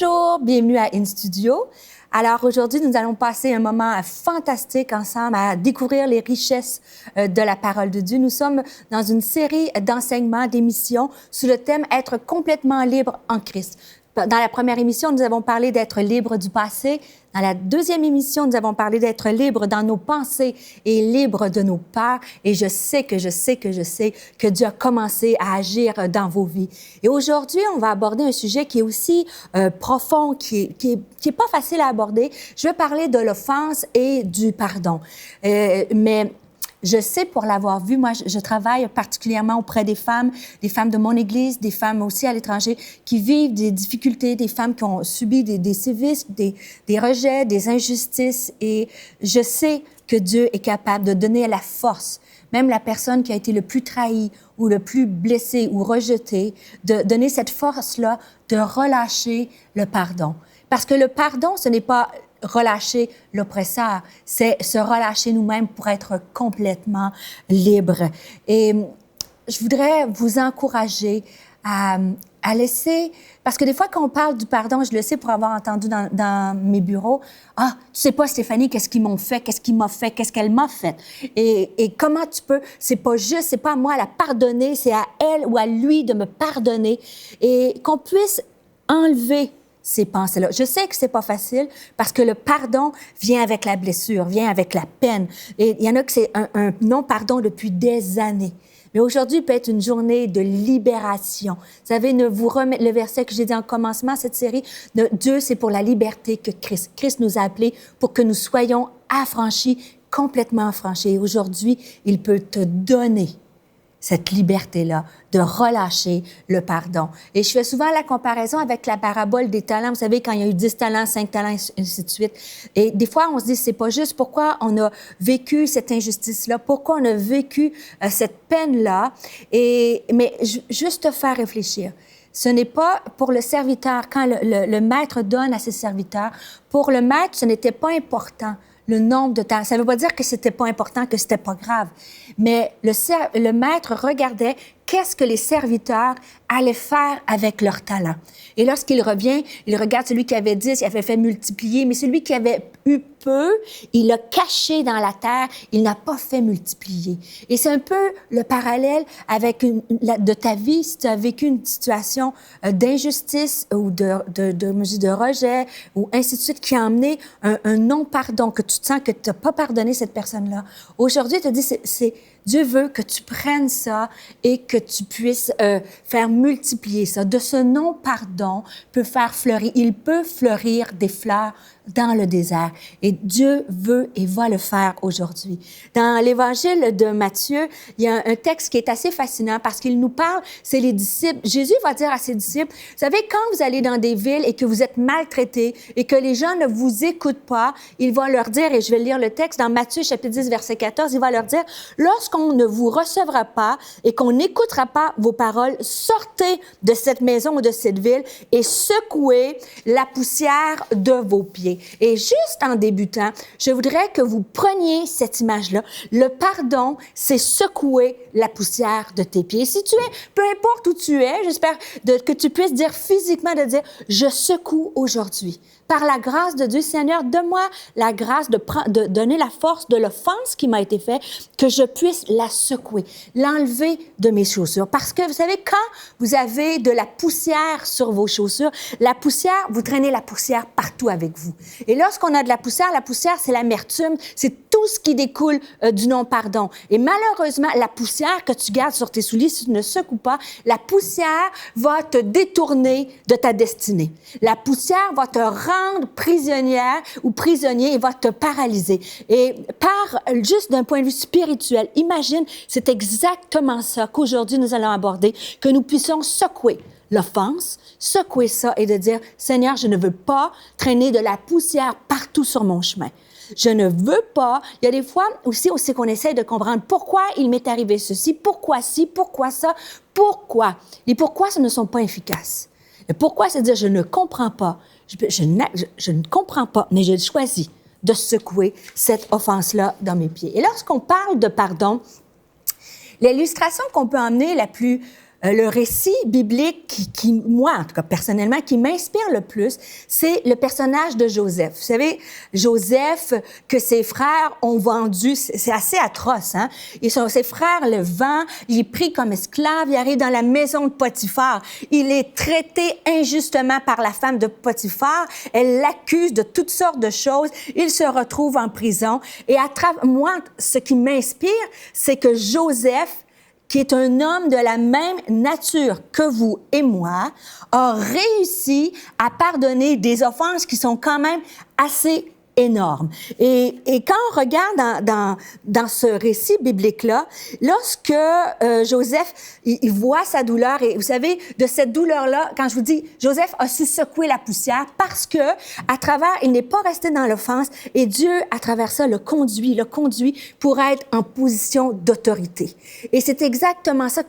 Bonjour, bienvenue à In Studio. Alors aujourd'hui, nous allons passer un moment fantastique ensemble à découvrir les richesses de la parole de Dieu. Nous sommes dans une série d'enseignements, d'émissions sous le thème « Être complètement libre en Christ ». Dans la première émission, nous avons parlé d'être libre du passé. Dans la deuxième émission, nous avons parlé d'être libre dans nos pensées et libre de nos peurs. Et je sais que Dieu a commencé à agir dans vos vies. Et aujourd'hui, on va aborder un sujet qui est aussi profond, qui est pas facile à aborder. Je vais parler de l'offense et du pardon. Mais je sais, pour l'avoir vu, moi, je travaille particulièrement auprès des femmes de mon Église, des femmes aussi à l'étranger, qui vivent des difficultés, des femmes qui ont subi des sévices, des rejets, des injustices. Et je sais que Dieu est capable de donner la force, même la personne qui a été le plus trahie ou le plus blessée ou rejetée, de donner cette force-là de relâcher le pardon. Parce que le pardon, ce n'est pas relâcher l'oppresseur, c'est se relâcher nous-mêmes pour être complètement libre. Et je voudrais vous encourager à laisser, parce que des fois quand on parle du pardon, je le sais pour avoir entendu dans mes bureaux, « Ah, tu sais pas Stéphanie, qu'est-ce qu'ils m'ont fait, qu'est-ce qu'il m'a fait, qu'est-ce qu'elle m'a fait. » Et comment tu peux, c'est pas juste, c'est pas à moi à la pardonner, c'est à elle ou à lui de me pardonner. Et qu'on puisse enlever ces pensées-là. Je sais que c'est pas facile parce que le pardon vient avec la blessure, vient avec la peine. Et il y en a que c'est un non-pardon depuis des années. Mais aujourd'hui peut être une journée de libération. Vous savez, ne vous remettez le verset que j'ai dit en commencement cette série, Dieu, c'est pour la liberté que Christ. Christ nous a appelés pour que nous soyons affranchis, complètement affranchis. Et aujourd'hui, il peut te donner cette liberté-là, de relâcher le pardon. Et je fais souvent la comparaison avec la parabole des talents. Vous savez, quand il y a eu 10 talents, 5 talents, et ainsi de suite. Et des fois, on se dit, c'est pas juste. Pourquoi on a vécu cette injustice-là? Pourquoi on a vécu cette peine-là? Mais juste te faire réfléchir. Ce n'est pas pour le serviteur, quand le maître donne à ses serviteurs, pour le maître, ce n'était pas important le nombre de talents. Ça ne veut pas dire que c'était pas important, que c'était pas grave. Mais le maître regardait qu'est-ce que les serviteurs allaient faire avec leurs talents. Et lorsqu'il revient, il regarde celui qui avait 10, il avait fait multiplier, mais celui qui avait eu peu, il l'a caché dans la terre, il n'a pas fait multiplier. Et c'est un peu le parallèle avec de ta vie, si tu as vécu une situation d'injustice ou de rejet, ou ainsi de suite, qui a amené un non-pardon, que tu te sens que tu n'as pas pardonné cette personne-là. Aujourd'hui, il te dit, Dieu veut que tu prennes ça et que tu puisses faire multiplier ça. De ce non-pardon peut faire fleurir. Il peut fleurir des fleurs dans le désert. Et Dieu veut et va le faire aujourd'hui. Dans l'Évangile de Matthieu, il y a un texte qui est assez fascinant parce qu'il nous parle, c'est les disciples. Jésus va dire à ses disciples, vous savez, quand vous allez dans des villes et que vous êtes maltraités et que les gens ne vous écoutent pas, il va leur dire, et je vais lire le texte dans Matthieu chapitre 10, verset 14, il va leur dire, lorsqu'on ne vous recevra pas et qu'on n'écoutera pas vos paroles, sortez de cette maison ou de cette ville et secouez la poussière de vos pieds. Et juste en débutant, je voudrais que vous preniez cette image-là. Le pardon, c'est secouer la poussière de tes pieds. Si tu es, peu importe où tu es, j'espère que tu puisses dire physiquement, de dire, je secoue aujourd'hui. Par la grâce de Dieu, Seigneur, donne-moi la grâce de donner la force de l'offense qui m'a été faite, que je puisse la secouer, l'enlever de mes chaussures. Parce que, vous savez, quand vous avez de la poussière sur vos chaussures, la poussière, vous traînez la poussière partout avec vous. Et lorsqu'on a de la poussière, c'est l'amertume, c'est tout ce qui découle du non-pardon. Et malheureusement, la poussière que tu gardes sur tes souliers, si tu ne secoues pas, la poussière va te détourner de ta destinée. La poussière va te rendre prisonnière ou prisonnier et va te paralyser. Et juste d'un point de vue spirituel, imagine, c'est exactement ça qu'aujourd'hui nous allons aborder, que nous puissions secouer l'offense, secouer ça et de dire, Seigneur, je ne veux pas traîner de la poussière partout sur mon chemin. Je ne veux pas. Il y a des fois aussi qu'on essaie de comprendre pourquoi il m'est arrivé ceci, pourquoi ci, pourquoi ça, pourquoi. Et pourquoi ce ne sont pas efficaces. Et pourquoi, c'est dire, je ne comprends pas. Je ne comprends pas, mais j'ai choisi de secouer cette offense-là dans mes pieds. Et lorsqu'on parle de pardon, l'illustration qu'on peut emmener la plus le récit biblique moi, en tout cas personnellement, qui m'inspire le plus, c'est le personnage de Joseph. Vous savez, Joseph, que ses frères ont vendu, c'est assez atroce, hein? Ses frères le vendent, il est pris comme esclave, il arrive dans la maison de Potiphar. Il est traité injustement par la femme de Potiphar. Elle l'accuse de toutes sortes de choses. Il se retrouve en prison. Et moi, ce qui m'inspire, c'est que Joseph, qui est un homme de la même nature que vous et moi, a réussi à pardonner des offenses qui sont quand même assez énormes. Et quand on regarde dans ce récit biblique-là, lorsque Joseph, il voit sa douleur, et vous savez, de cette douleur-là, quand je vous dis, Joseph a su secouer la poussière parce que, à travers, il n'est pas resté dans l'offense, et Dieu, à travers ça, le conduit pour être en position d'autorité. Et c'est exactement ça.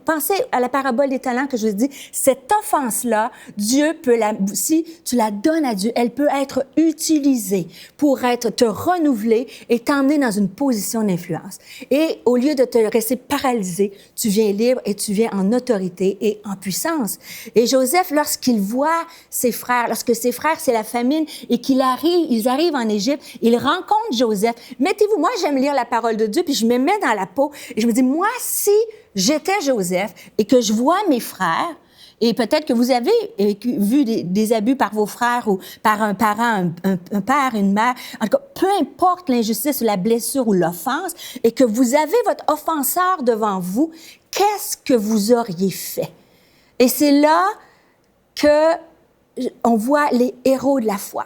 Pensez à la parabole des talents que je vous dis. Cette offense-là, Dieu peut si tu la donnes à Dieu, elle peut être utilisée pour te renouveler et t'emmener dans une position d'influence. Et au lieu de te rester paralysé, tu viens libre et tu viens en autorité et en puissance. Et Joseph, lorsqu'il voit ses frères, lorsque ses frères, c'est la famine, et ils arrivent en Égypte, ils rencontrent Joseph. Mettez-vous, moi, j'aime lire la parole de Dieu, puis je me mets dans la peau, et je me dis, moi, si j'étais Joseph et que je vois mes frères, et peut-être que vous avez vu des abus par vos frères ou par un parent, un père, une mère. En tout cas, peu importe l'injustice ou la blessure ou l'offense, et que vous avez votre offenseur devant vous, qu'est-ce que vous auriez fait? Et c'est là que on voit les héros de la foi.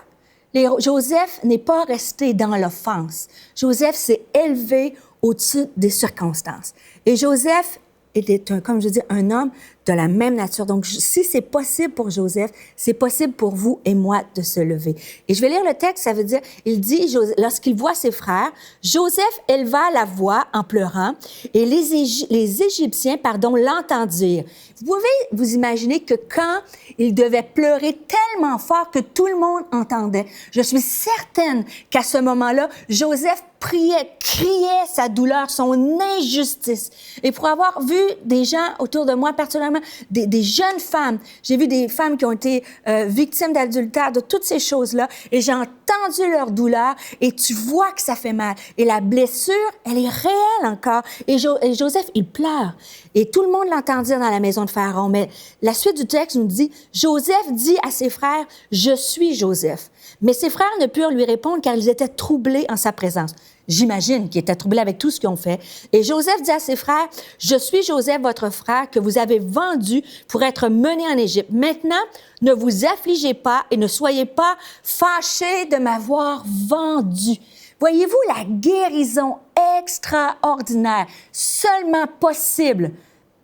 Joseph n'est pas resté dans l'offense. Joseph s'est élevé au-dessus des circonstances. Et Joseph était, comme je dis, un homme de la même nature. Donc, si c'est possible pour Joseph, c'est possible pour vous et moi de se lever. Et je vais lire le texte, ça veut dire, il dit, lorsqu'il voit ses frères, Joseph éleva la voix en pleurant, et les Égyptiens, l'entendirent. Vous pouvez vous imaginer que quand il devait pleurer tellement fort que tout le monde entendait, je suis certaine qu'à ce moment-là, Joseph priait, criait sa douleur, son injustice. Et pour avoir vu des gens autour de moi, particulièrement des jeunes femmes, j'ai vu des femmes qui ont été victimes d'adultère, de toutes ces choses-là, et j'ai entendu leur douleur, et tu vois que ça fait mal. Et la blessure, elle est réelle encore. Et Joseph, il pleure. Et tout le monde l'entendit dans la maison de Pharaon. Mais la suite du texte nous dit, Joseph dit à ses frères, « Je suis Joseph. » Mais ses frères ne purent lui répondre car ils étaient troublés en sa présence. J'imagine qu'ils étaient troublés avec tout ce qu'ils ont fait. Et Joseph dit à ses frères, « Je suis Joseph, votre frère, que vous avez vendu pour être mené en Égypte. Maintenant, ne vous affligez pas et ne soyez pas fâchés de m'avoir vendu. » Voyez-vous la guérison extraordinaire, seulement possible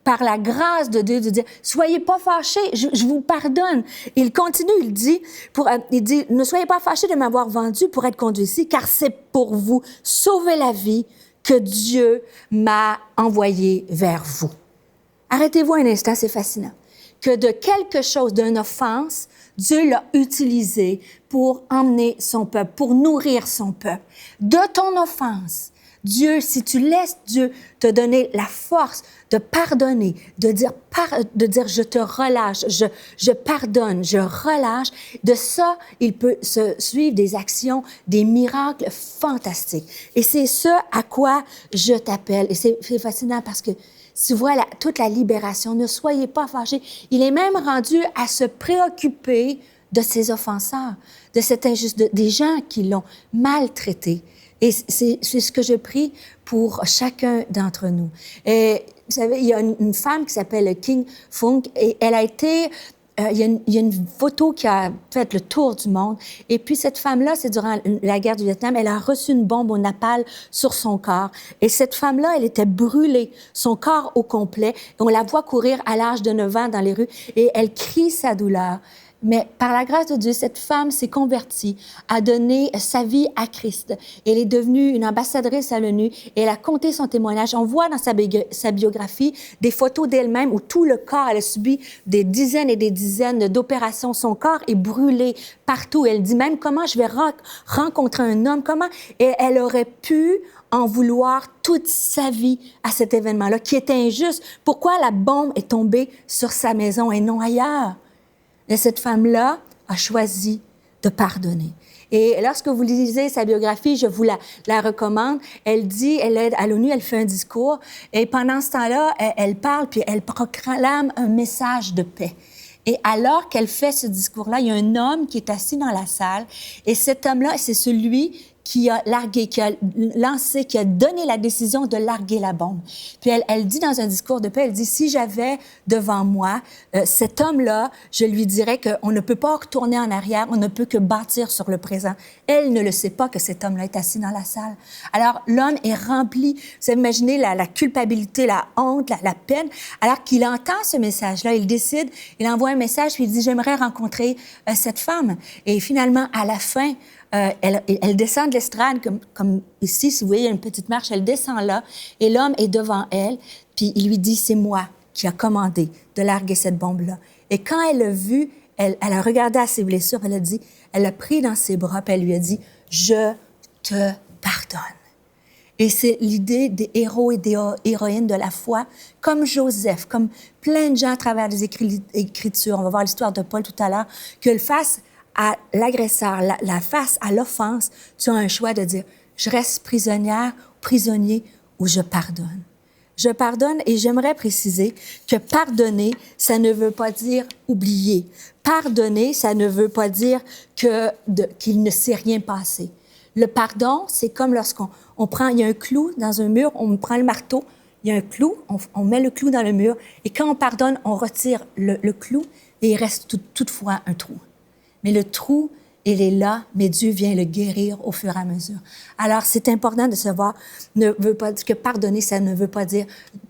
par la grâce de Dieu, de dire, soyez pas fâchés, je vous pardonne. Il continue, il dit, ne soyez pas fâchés de m'avoir vendu pour être conduit ici, car c'est pour vous sauver la vie que Dieu m'a envoyé vers vous. Arrêtez-vous un instant, c'est fascinant. Que de quelque chose, d'une offense, Dieu l'a utilisé pour emmener son peuple, pour nourrir son peuple. De ton offense, Dieu, si tu laisses Dieu te donner la force de pardonner, de dire je te relâche, je pardonne, je relâche, de ça, il peut se suivre des actions, des miracles fantastiques. Et c'est ce à quoi je t'appelle. Et c'est fascinant parce que tu vois toute la libération. Ne soyez pas fâchés. Il est même rendu à se préoccuper de ses offenseurs, de cette injustice, des gens qui l'ont maltraité. Et c'est ce que je prie pour chacun d'entre nous. Et vous savez, il y a une femme qui s'appelle King Funk et elle a été... il y a une photo qui a fait le tour du monde. Et puis, cette femme-là, c'est durant la guerre du Vietnam, elle a reçu une bombe au napalm sur son corps. Et cette femme-là, elle était brûlée, son corps au complet. Et on la voit courir à l'âge de 9 ans dans les rues et elle crie sa douleur. Mais par la grâce de Dieu, cette femme s'est convertie, a donné sa vie à Christ. Elle est devenue une ambassadrice à l'ONU et elle a conté son témoignage. On voit dans sa biographie des photos d'elle-même où tout le corps, elle a subi des dizaines et des dizaines d'opérations. Son corps est brûlé partout. Elle dit même comment je vais rencontrer un homme, comment et elle aurait pu en vouloir toute sa vie à cet événement-là qui était injuste. Pourquoi la bombe est tombée sur sa maison et non ailleurs? Et cette femme-là a choisi de pardonner. Et lorsque vous lisez sa biographie, je vous la recommande. Elle dit, elle est à l'ONU, elle fait un discours, et pendant ce temps-là, elle parle, puis elle proclame un message de paix. Et alors qu'elle fait ce discours-là, il y a un homme qui est assis dans la salle, et cet homme-là, c'est celui qui a largué, qui a lancé, qui a donné la décision de larguer la bombe. Puis elle dit dans un discours de paix, elle dit, si j'avais devant moi cet homme-là, je lui dirais qu'on ne peut pas retourner en arrière, on ne peut que bâtir sur le présent. Elle ne le sait pas que cet homme-là est assis dans la salle. Alors, l'homme est rempli, vous imaginez la culpabilité, la honte, la peine. Alors qu'il entend ce message-là, il décide, il envoie un message, puis il dit, j'aimerais rencontrer cette femme. Et finalement, à la fin, elle descend de l'estrade, comme ici, si vous voyez, il y a une petite marche, elle descend là, et l'homme est devant elle, puis il lui dit, c'est moi qui a commandé de larguer cette bombe-là. Et quand elle l'a vu, elle a regardé à ses blessures, elle a dit, elle l'a pris dans ses bras, puis elle lui a dit, je te pardonne. Et c'est l'idée des héros et des héroïnes de la foi, comme Joseph, comme plein de gens à travers les Écritures, on va voir l'histoire de Paul tout à l'heure, que face à l'agresseur, la face à l'offense, tu as un choix de dire, je reste prisonnière, prisonnier, ou je pardonne. Je pardonne et j'aimerais préciser que pardonner, ça ne veut pas dire oublier. Pardonner, ça ne veut pas dire qu'il ne s'est rien passé. Le pardon, c'est comme lorsqu'on prend, il y a un clou dans un mur, on prend le marteau, il y a un clou, on met le clou dans le mur, et quand on pardonne, on retire le clou, et il reste toutefois un trou. Mais le trou, il est là, mais Dieu vient le guérir au fur et à mesure. Alors, c'est important de savoir, ne veut pas dire que pardonner, ça ne veut pas dire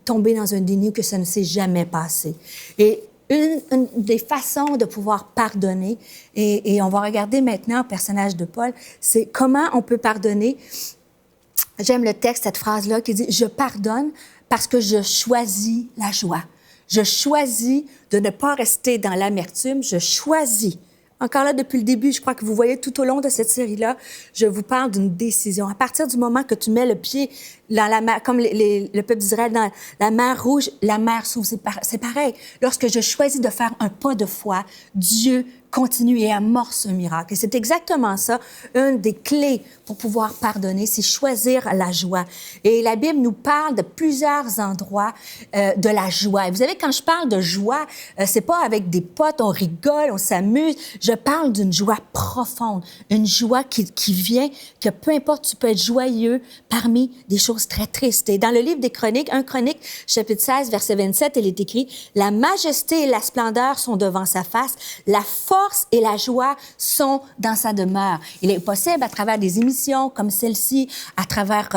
tomber dans un déni ou que ça ne s'est jamais passé. Et une des façons de pouvoir pardonner, et on va regarder maintenant le personnage de Paul, c'est comment on peut pardonner. J'aime le texte, cette phrase-là qui dit « Je pardonne parce que je choisis la joie. Je choisis de ne pas rester dans l'amertume, je choisis. » Encore là, depuis le début, je crois que vous voyez tout au long de cette série-là, je vous parle d'une décision. À partir du moment que tu mets le pied dans la mer, comme le peuple d'Israël dans la mer Rouge, la mer s'ouvre. C'est pareil. Lorsque je choisis de faire un pas de foi, Dieu continue et amorce un miracle. Et c'est exactement ça, une des clés pour pouvoir pardonner, c'est choisir la joie. Et la Bible nous parle de plusieurs endroits de la joie. Et vous savez, quand je parle de joie, c'est pas avec des potes, on rigole, on s'amuse. Je parle d'une joie profonde, une joie qui vient, que peu importe, tu peux être joyeux parmi des choses très tristes. Et dans le livre des Chroniques, 1 Chronique, chapitre 16, verset 27, il est écrit « La majesté et la splendeur sont devant sa face, la force et la joie sont dans sa demeure. » Il est possible, à travers des émissions comme celle-ci, à travers,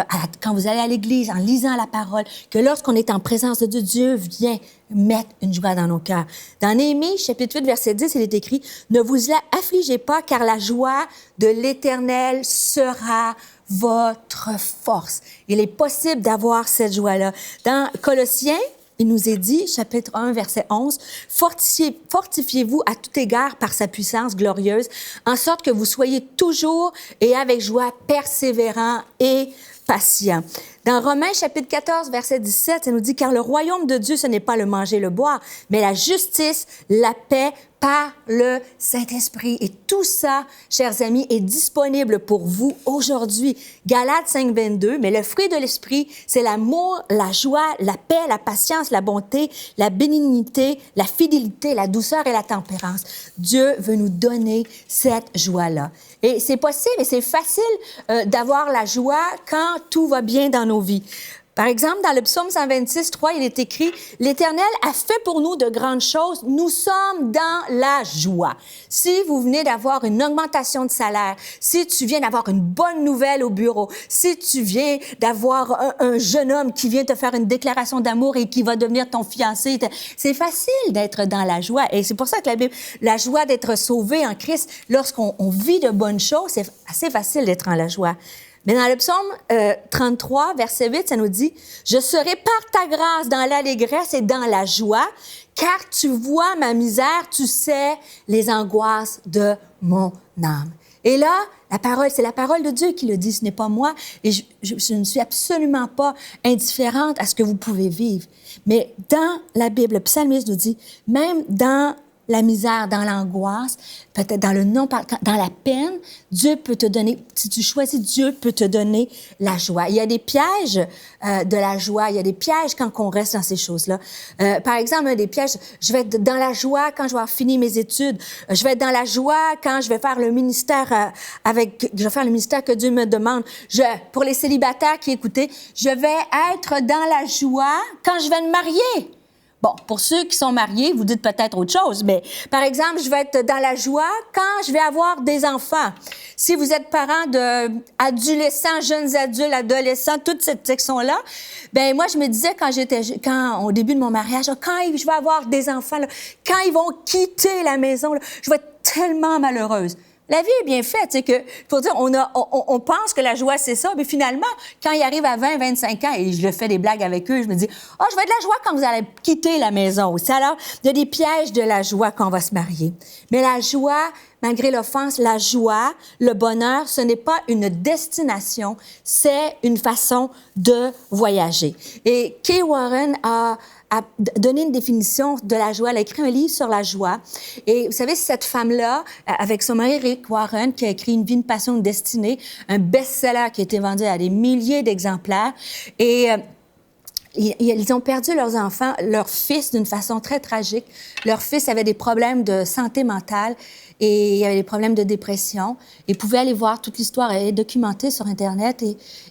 quand vous allez à l'église, en lisant la parole, que lorsqu'on est en présence de Dieu, Dieu vient mettre une joie dans nos cœurs. Dans Néhémie, chapitre 8, verset 10, il est écrit « Ne vous affligez pas, car la joie de l'Éternel sera votre force. » Il est possible d'avoir cette joie-là. Dans Colossiens, il nous est dit, chapitre 1, verset 11, « Fortifiez-vous à tout égard par sa puissance glorieuse, en sorte que vous soyez toujours et avec joie persévérants et patients. » Dans Romains, chapitre 14, verset 17, ça nous dit « Car le royaume de Dieu, ce n'est pas le manger, le boire, mais la justice, la paix par le Saint-Esprit. » Et tout ça, chers amis, est disponible pour vous aujourd'hui. Galates 5, 22, « Mais le fruit de l'Esprit, c'est l'amour, la joie, la paix, la patience, la bonté, la bénignité, la fidélité, la douceur et la tempérance. » Dieu veut nous donner cette joie-là. Et c'est possible et c'est facile d'avoir la joie quand tout va bien dans nos vies. Par exemple, dans le psaume 126, 3, il est écrit « L'Éternel a fait pour nous de grandes choses, nous sommes dans la joie. » Si vous venez d'avoir une augmentation de salaire, si tu viens d'avoir une bonne nouvelle au bureau, si tu viens d'avoir un jeune homme qui vient te faire une déclaration d'amour et qui va devenir ton fiancé, c'est facile d'être dans la joie. Et c'est pour ça que la Bible, la joie d'être sauvé en Christ, lorsqu'on vit de bonnes choses, c'est assez facile d'être en la joie. Mais dans le psaume 33, verset 8, ça nous dit « Je serai par ta grâce dans l'allégresse et dans la joie, car tu vois ma misère, tu sais les angoisses de mon âme. » Et là, la parole, c'est la parole de Dieu qui le dit, ce n'est pas moi. Et je ne suis absolument pas indifférente à ce que vous pouvez vivre. Mais dans la Bible, le psalmiste nous dit, même dans la misère, dans l'angoisse, peut-être dans le dans la peine, Dieu peut te donner, si tu choisis, Dieu peut te donner la joie. Il y a des pièges de la joie, il y a des pièges quand on reste dans ces choses-là. Par exemple, un des pièges, je vais être dans la joie quand je vais avoir fini mes études. Je vais être dans la joie quand je vais faire le ministère je vais faire le ministère que Dieu me demande. Pour les célibataires qui écoutaient, je vais être dans la joie quand je vais me marier. Bon, pour ceux qui sont mariés, vous dites peut-être autre chose, mais par exemple, je vais être dans la joie quand je vais avoir des enfants. Si vous êtes parents d'adolescents, jeunes adultes, adolescents, toute cette section-là, ben moi, je me disais au début de mon mariage, quand je vais avoir des enfants, là, quand ils vont quitter la maison, là, je vais être tellement malheureuse. La vie est bien faite, c'est que, pour dire, on pense que la joie, c'est ça, mais finalement, quand ils arrivent à 20, 25 ans, et je fais des blagues avec eux, je me dis, je vais de la joie quand vous allez quitter la maison aussi. Alors, il y a des pièges de la joie quand on va se marier. Mais la joie, malgré l'offense, la joie, le bonheur, ce n'est pas une destination, c'est une façon de voyager. Et Kay Warren a donné une définition de la joie. Elle a écrit un livre sur la joie. Et vous savez, cette femme-là, avec son mari Rick Warren, qui a écrit Une vie, une passion, une destinée, un best-seller qui a été vendu à des milliers d'exemplaires. Et ils ont perdu leurs enfants, leur fils, d'une façon très tragique. Leur fils avait des problèmes de santé mentale et il avait des problèmes de dépression. Ils pouvaient aller voir toute l'histoire, elle est documentée sur Internet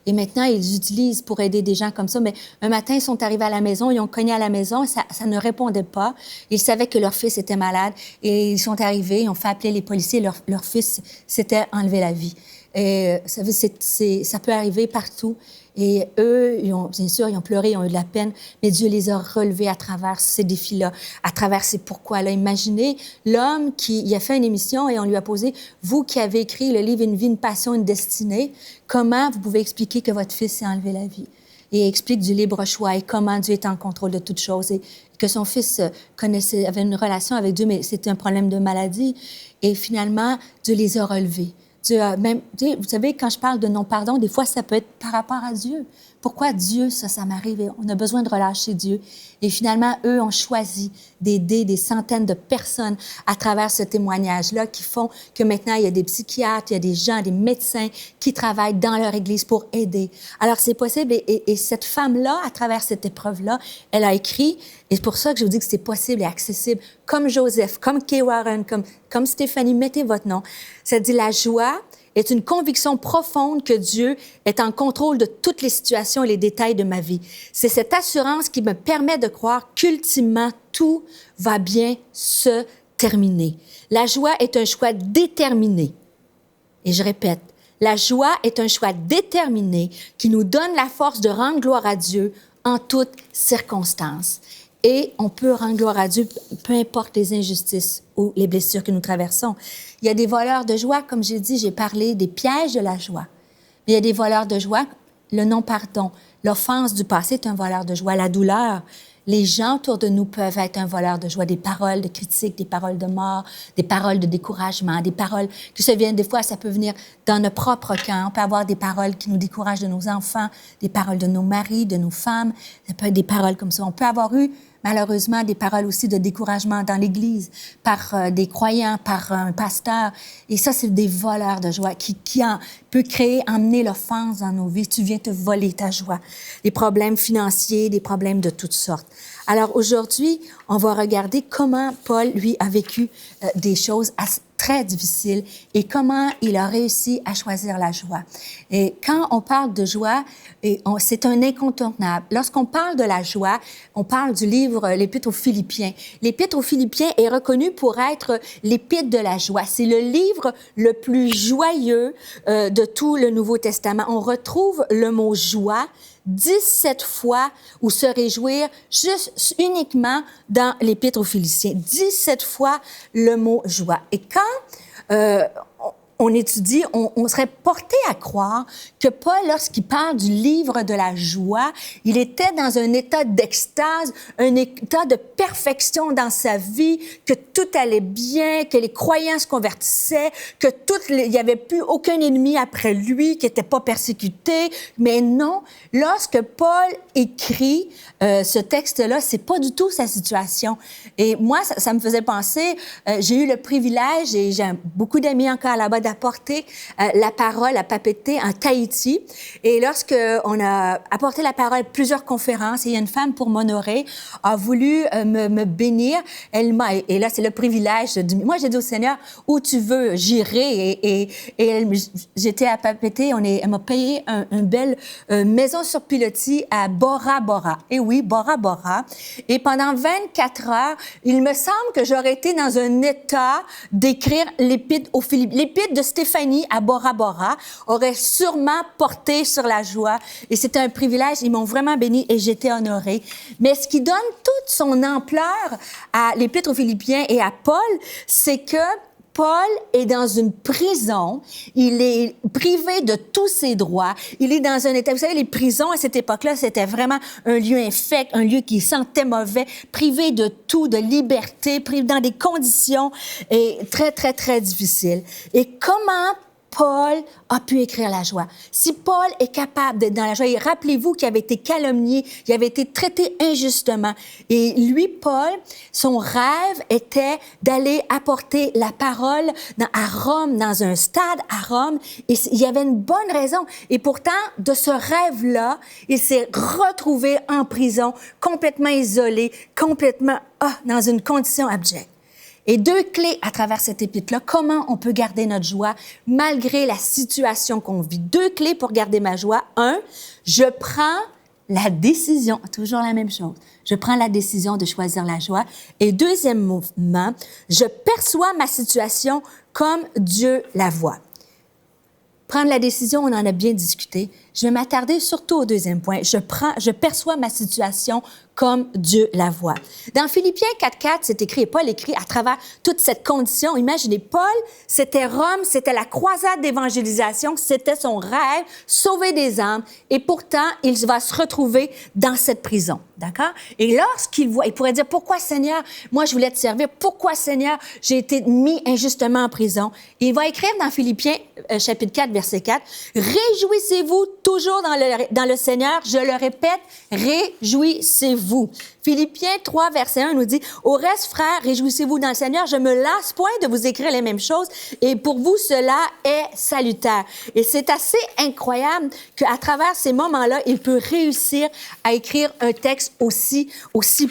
et maintenant, ils l'utilisent pour aider des gens comme ça. Mais un matin, ils sont arrivés à la maison, ils ont cogné à la maison, ça ne répondait pas. Ils savaient que leur fils était malade et ils sont arrivés, ils ont fait appeler les policiers, leur fils s'était enlevé la vie. Et vous savez, ça peut arriver partout. Et eux, bien sûr, ils ont pleuré, ils ont eu de la peine, mais Dieu les a relevés à travers ces défis-là, à travers ces pourquoi-là. Imaginez l'homme il a fait une émission et on lui a posé, vous qui avez écrit le livre Une vie, une passion, une destinée, comment vous pouvez expliquer que votre fils s'est enlevé la vie? Et il explique du libre choix et comment Dieu est en contrôle de toutes choses et que son fils avait une relation avec Dieu, mais c'était un problème de maladie. Et finalement, Dieu les a relevés. Vous savez, quand je parle de non-pardon, des fois, ça peut être par rapport à Dieu. Pourquoi Dieu, ça m'arrive? On a besoin de relâcher Dieu. Et finalement, eux ont choisi d'aider des centaines de personnes à travers ce témoignage-là qui font que maintenant, il y a des psychiatres, il y a des gens, des médecins qui travaillent dans leur Église pour aider. Alors, c'est possible. Et cette femme-là, à travers cette épreuve-là, elle a écrit, et c'est pour ça que je vous dis que c'est possible et accessible, comme Joseph, comme Kay Warren, comme Stéphanie, mettez votre nom. Ça dit, la joie est une conviction profonde que Dieu est en contrôle de toutes les situations et les détails de ma vie. C'est cette assurance qui me permet de croire qu'ultimement, tout va bien se terminer. La joie est un choix déterminé. Et je répète, la joie est un choix déterminé qui nous donne la force de rendre gloire à Dieu en toutes circonstances. Et on peut rendre gloire à Dieu, peu importe les injustices ou les blessures que nous traversons. Il y a des voleurs de joie, comme j'ai dit, j'ai parlé des pièges de la joie. Mais il y a des voleurs de joie, le non-pardon, l'offense du passé est un voleur de joie, la douleur. Les gens autour de nous peuvent être un voleur de joie, des paroles de critique, des paroles de mort, des paroles de découragement, des paroles qui se viennent, des fois, ça peut venir dans notre propre camp. On peut avoir des paroles qui nous découragent de nos enfants, des paroles de nos maris, de nos femmes, ça peut être des paroles comme ça. On peut avoir eu malheureusement, des paroles aussi de découragement dans l'Église, par des croyants, par un pasteur. Et ça, c'est des voleurs de joie qui peut emmener l'offense dans nos vies. Tu viens te voler ta joie. Des problèmes financiers, des problèmes de toutes sortes. Alors aujourd'hui, on va regarder comment Paul, lui, a vécu des choses très difficile et comment il a réussi à choisir la joie. Et quand on parle de joie, c'est un incontournable. Lorsqu'on parle de la joie, on parle du livre l'Épître aux Philippiens. L'Épître aux Philippiens est reconnu pour être l'Épître de la joie. C'est le livre le plus joyeux de tout le Nouveau Testament. On retrouve le mot joie 17 fois ou se réjouir juste uniquement dans l'Épître aux Philippiens. 17 fois le mot joie. Et quand on étudie, on serait porté à croire que Paul, lorsqu'il parle du livre de la joie, il était dans un état d'extase, un état de perfection dans sa vie, que tout allait bien, que les croyants se convertissaient, que il n'y avait plus aucun ennemi après lui, qui n'était pas persécuté. Mais non, lorsque Paul écrit ce texte-là, c'est pas du tout sa situation. Et moi, ça me faisait penser, j'ai eu le privilège, et j'ai beaucoup d'amis encore là-bas, d'apporter la parole à Papeete en Tahiti. Et lorsque on a apporté la parole à plusieurs conférences, et il y a une femme pour m'honorer, a voulu me bénir. Et là, c'est le privilège. Moi, j'ai dit au Seigneur, où tu veux, j'irai. Et j'étais à Papeete, elle m'a payé une belle maison sur pilotis à Bora Bora. Et oui, Bora Bora. Et pendant 24 heures, il me semble que j'aurais été dans un état d'écrire l'Épître aux Philippiens. L'Épître de Stéphanie à Bora Bora aurait sûrement porté sur la joie. Et c'était un privilège. Ils m'ont vraiment béni et j'étais honorée. Mais ce qui donne toute son ampleur à l'Épître aux Philippiens et à Paul, c'est que Paul est dans une prison, il est privé de tous ses droits, il est dans un état... Vous savez, les prisons à cette époque-là, c'était vraiment un lieu infect, un lieu qui sentait mauvais, privé de tout, de liberté, privé dans des conditions très, très, très difficiles. Et comment Paul a pu écrire la joie? Si Paul est capable d'être dans la joie, et rappelez-vous qu'il avait été calomnié, il avait été traité injustement. Et lui, Paul, son rêve était d'aller apporter la parole à Rome, dans un stade à Rome. Et il y avait une bonne raison. Et pourtant, de ce rêve-là, il s'est retrouvé en prison, complètement isolé, complètement dans une condition abjecte. Et 2 clés à travers cette épître-là, comment on peut garder notre joie malgré la situation qu'on vit. 2 clés pour garder ma joie. 1, je prends la décision, toujours la même chose, je prends la décision de choisir la joie. Et 2e mouvement, je perçois ma situation comme Dieu la voit. Prendre la décision, on en a bien discuté. Je vais m'attarder surtout au 2e point. Je perçois ma situation comme Dieu la voit. Dans Philippiens 4.4, c'est écrit, et Paul écrit à travers toute cette condition. Imaginez, Paul, c'était Rome, c'était la croisade d'évangélisation, c'était son rêve, sauver des âmes, et pourtant, il va se retrouver dans cette prison, d'accord? Et lorsqu'il voit, il pourrait dire, pourquoi Seigneur, moi je voulais te servir, pourquoi Seigneur, j'ai été mis injustement en prison? Et il va écrire dans Philippiens chapitre 4, verset 4, réjouissez-vous toujours dans le Seigneur, je le répète, réjouissez-vous. Philippiens 3, verset 1 nous dit, « Au reste, frères, réjouissez-vous dans le Seigneur, je me lasse point de vous écrire les mêmes choses, et pour vous, cela est salutaire. » Et c'est assez incroyable qu'à travers ces moments-là, il peut réussir à écrire un texte aussi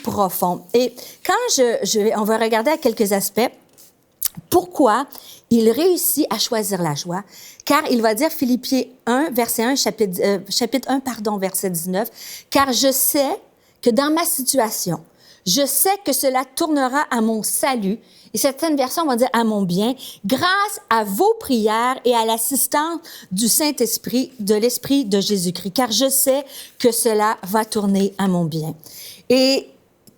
profond. Et quand on va regarder à quelques aspects, pourquoi il réussit à choisir la joie? Car il va dire, Philippiens 1, verset 1, chapitre 1, verset 19, « Car je sais que dans ma situation, je sais que cela tournera à mon salut, et certaines versions vont dire à mon bien, grâce à vos prières et à l'assistance du Saint-Esprit, de l'Esprit de Jésus-Christ, car je sais que cela va tourner à mon bien. » Et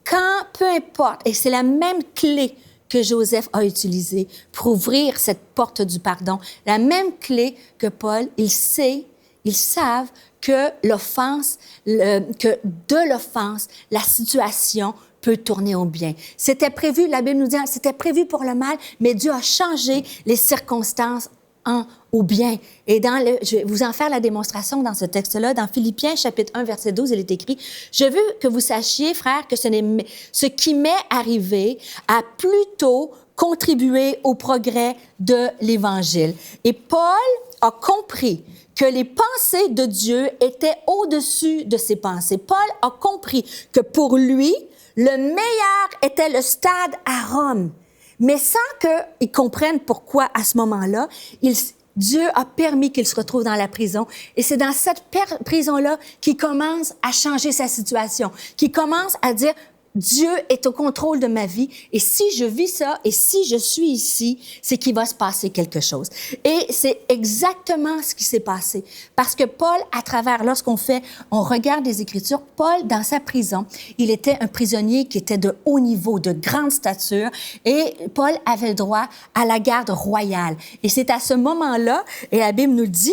quand, peu importe, et c'est la même clé que Joseph a utilisée pour ouvrir cette porte du pardon, la même clé que Paul, ils savent que que de l'offense, la situation peut tourner au bien. C'était prévu, la Bible nous dit, c'était prévu pour le mal, mais Dieu a changé les circonstances au bien. Et je vais vous en faire la démonstration dans ce texte-là. Dans Philippiens, chapitre 1, verset 12, il est écrit, « Je veux que vous sachiez, frères, que ce qui m'est arrivé a plutôt contribué au progrès de l'Évangile. » Et Paul a compris que les pensées de Dieu étaient au-dessus de ses pensées. Paul a compris que pour lui, le meilleur était le stade à Rome. mais sans qu'ils comprennent pourquoi à ce moment-là, Dieu a permis qu'il se retrouve dans la prison. Et c'est dans cette prison-là qu'il commence à changer sa situation, qu'il commence à dire, Dieu est au contrôle de ma vie et si je vis ça et si je suis ici, c'est qu'il va se passer quelque chose. Et c'est exactement ce qui s'est passé. Parce que Paul, à travers, on regarde les Écritures, Paul, dans sa prison, il était un prisonnier qui était de haut niveau, de grande stature et Paul avait le droit à la garde royale. Et c'est à ce moment-là, et la Bible nous le dit,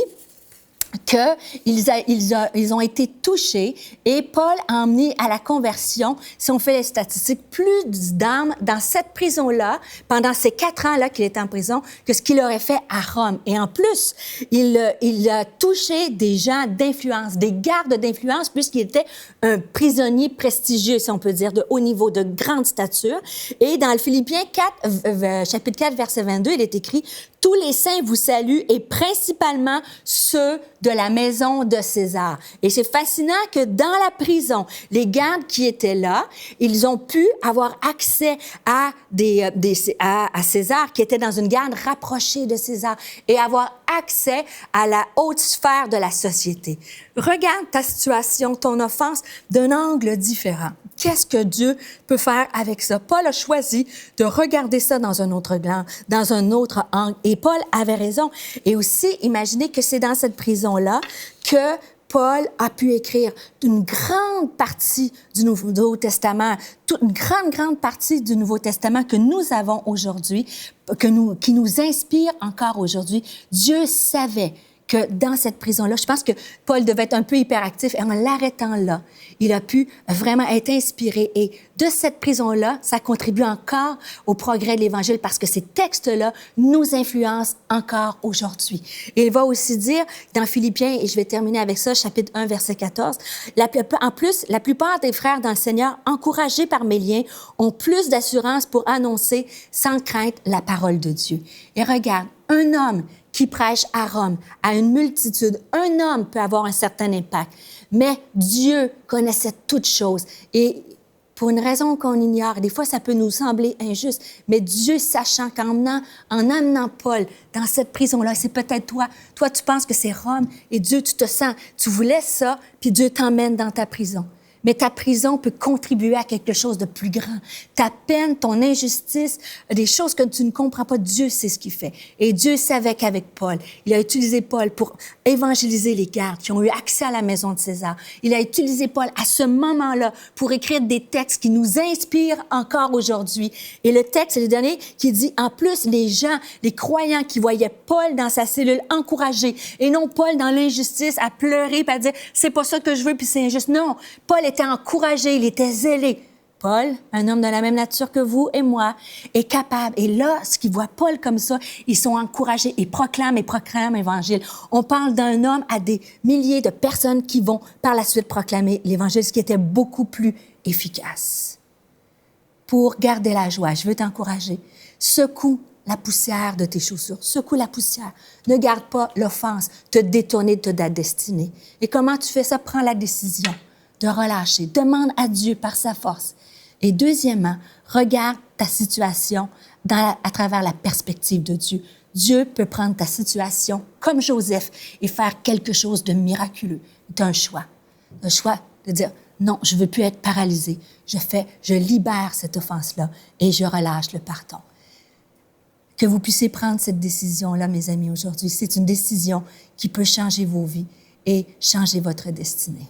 qu'ils ont été touchés et Paul a emmené à la conversion, si on fait les statistiques, plus d'âmes dans cette prison-là, pendant ces 4 ans-là qu'il était en prison, que ce qu'il aurait fait à Rome. Et en plus, il a touché des gens d'influence, des gardes d'influence, puisqu'il était un prisonnier prestigieux, si on peut dire, de haut niveau, de grande stature. Et dans le Philippiens 4, chapitre 4, verset 22, il est écrit « Tous les saints vous saluent et principalement ceux de la maison de César. » Et c'est fascinant que dans la prison, les gardes qui étaient là, ils ont pu avoir accès à à César, qui était dans une garde rapprochée de César, et avoir accès à la haute sphère de la société. Regarde ta situation, ton offense, d'un angle différent. Qu'est-ce que Dieu peut faire avec ça? Paul a choisi de regarder ça dans un autre angle. Et Paul avait raison. Et aussi, imaginez que c'est dans cette prison-là que Paul a pu écrire une grande partie du Nouveau Testament, une grande partie du Nouveau Testament que nous avons aujourd'hui, qui nous inspire encore aujourd'hui. Dieu savait que dans cette prison-là, je pense que Paul devait être un peu hyperactif et en l'arrêtant là, il a pu vraiment être inspiré. Et de cette prison-là, ça contribue encore au progrès de l'Évangile parce que ces textes-là nous influencent encore aujourd'hui. Et il va aussi dire dans Philippiens, et je vais terminer avec ça, chapitre 1, verset 14, en plus, la plupart des frères dans le Seigneur, encouragés par mes liens, ont plus d'assurance pour annoncer sans crainte la parole de Dieu. Et regarde, un homme qui prêche à Rome, à une multitude. Un homme peut avoir un certain impact, mais Dieu connaissait toutes choses. Et pour une raison qu'on ignore, des fois ça peut nous sembler injuste, mais Dieu sachant en amenant Paul dans cette prison-là, c'est peut-être toi. Toi, tu penses que c'est Rome et Dieu, tu te sens, tu voulais ça, puis Dieu t'emmène dans ta prison. Mais ta prison peut contribuer à quelque chose de plus grand. Ta peine, ton injustice, des choses que tu ne comprends pas, Dieu sait ce qu'il fait. Et Dieu savait qu'avec Paul, il a utilisé Paul pour évangéliser les gardes qui ont eu accès à la maison de César. Il a utilisé Paul à ce moment-là pour écrire des textes qui nous inspirent encore aujourd'hui. Et le texte, c'est le dernier, qui dit, en plus, les gens, les croyants qui voyaient Paul dans sa cellule encouragé et non Paul dans l'injustice à pleurer et à dire, c'est pas ça que je veux puis c'est injuste. Non, Paul était encouragé, il était zélé. Paul, un homme de la même nature que vous et moi, est capable. Et là, ce qu'ils voient Paul comme ça, ils sont encouragés et proclament l'Évangile. On parle d'un homme à des milliers de personnes qui vont par la suite proclamer l'Évangile, ce qui était beaucoup plus efficace. Pour garder la joie, je veux t'encourager. Secoue la poussière de tes chaussures. Secoue la poussière. Ne garde pas l'offense, te détourner de ta destinée. Et comment tu fais ça? Prends la décision de relâcher. Demande à Dieu par sa force. Et deuxièmement, regarde ta situation à travers la perspective de Dieu. Dieu peut prendre ta situation comme Joseph et faire quelque chose de miraculeux. Tu as un choix. Le choix de dire, non, je ne veux plus être paralysé. Je libère cette offense-là et je relâche le pardon. Que vous puissiez prendre cette décision-là, mes amis, aujourd'hui. C'est une décision qui peut changer vos vies et changer votre destinée.